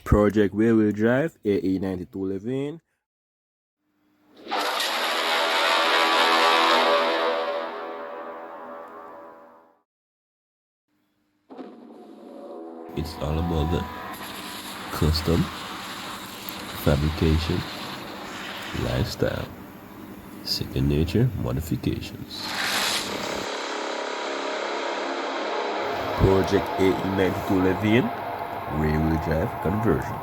Project rear-wheel drive, ae92 Levin. It's all about the custom fabrication lifestyle, second nature modifications. Project ae92 Levin rear-wheel drive conversion.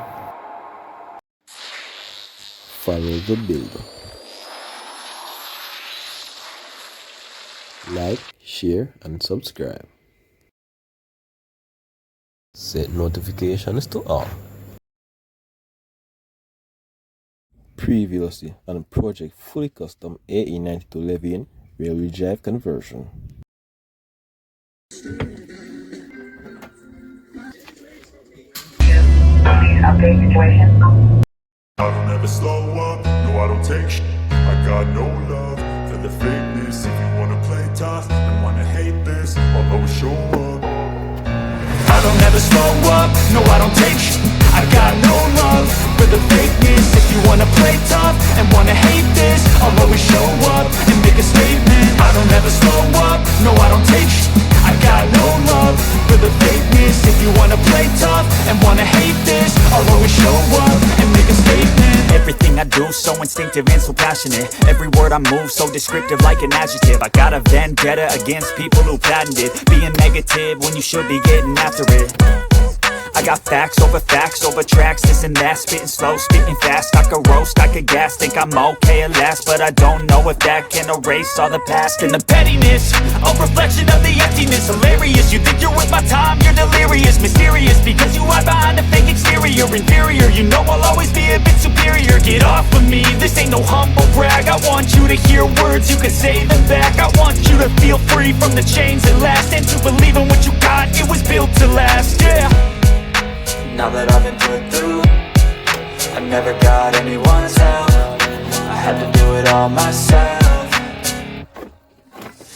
Follow the builder. Like, share, and subscribe. Set notifications to all. Previously on a project fully custom ae92 Levin rear-wheel drive conversion. Update situation. I don't ever slow up, no I don't take sh**. I got no love for the fakeness. If you wanna play tough and wanna hate this, I'll always show up. I don't ever slow up, no I don't take sh**. I got no love for the fakeness. If you wanna play tough and wanna hate this, I'll always show up and make a statement. I don't ever slow up, no I don't take sh**. I got no love for the fakeness. If you wanna play tough and wanna hate this, I'll always show up and make a statement. Everything I do so instinctive and so passionate. Every word I move so descriptive like an adjective. I got a vendetta against people who patented being negative when you should be getting after it. I got facts over tracks, this and that. Spitting slow, spitting fast, I could roast, I could gas. Think I'm okay at last, but I don't know if that can erase all the past. And the pettiness, a reflection of the emptiness. Hilarious, you think you're worth my time, you're delirious. Mysterious, because you hide behind a fake exterior. Inferior, you know I'll always be a bit superior. Get off of me, this ain't no humble brag. I want you to hear words, you can say them back. I want you to feel free from the chains that last, and to believe in what you got, it was built to last, yeah. Now that I've been put through, I never got anyone's help. I had to do it all myself.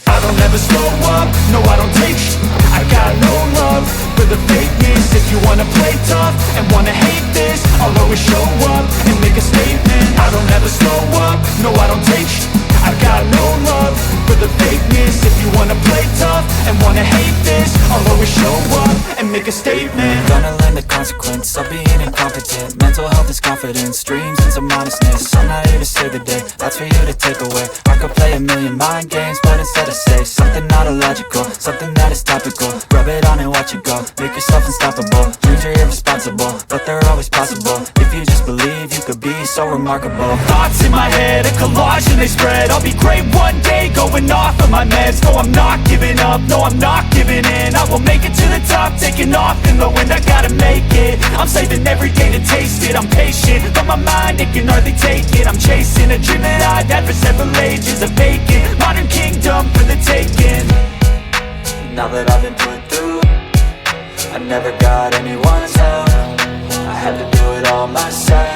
I don't ever slow up, no I don't take sh**. I got no love for the fakeness. If you wanna play tough and wanna hate this, I'll always show up and make a statement. I don't ever slow up, no I don't take sh**. I got no love for the fakeness. If you wanna play tough and wanna hate this, I'll always show up and make a statement. Gonna learn the consequence of being incompetent. Mental health is confidence, dreams and some honestness. I'm not here to save the day, that's for you to take away. I could play a million mind games, but instead I say something not illogical, something that is topical. Rub it on and watch it go, make yourself unstoppable. Dreams are irresponsible, but they're always possible. If you just believe, you could be so remarkable. Thoughts in my head, a collage and they spread. I'll be great one day, going off of my meds. No, I'm not giving up, no, I'm not giving in. I will make it to the top, taking off in the wind. I gotta make it, I'm saving every day to taste it. I'm patient, but my mind, it can hardly take it. I'm chasing a dream that I've had for several ages. A vacant, modern kingdom for the taking. Now that I've been put through, I never got anyone's help. I had to do it all myself.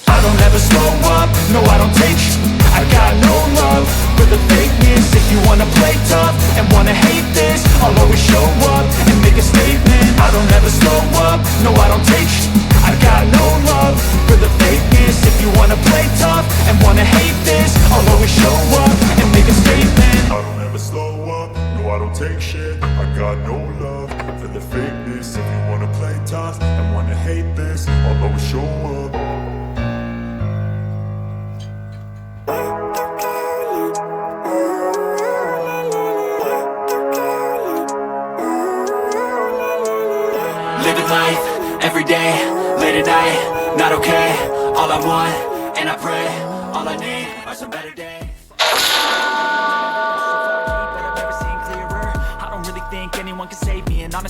I don't ever slow up, no I don't take sh**. I got no love for the fakeness. If you wanna play tough and wanna hate this, I'll always show up and make a statement. I don't ever slow up, no I don't take sh**. I got no love for the fakeness. If you wanna play tough and wanna hate this, I'll always show up and make a statement. I don't ever slow up, no I don't take shit. I got no love for the fakeness. If you wanna play tough and wanna hate this, I'll always show up. Living life, every day, late at night, not okay. All I want, and I pray, all I need are some better days. But I've never seen clearer. I don't really think anyone can save me, and honestly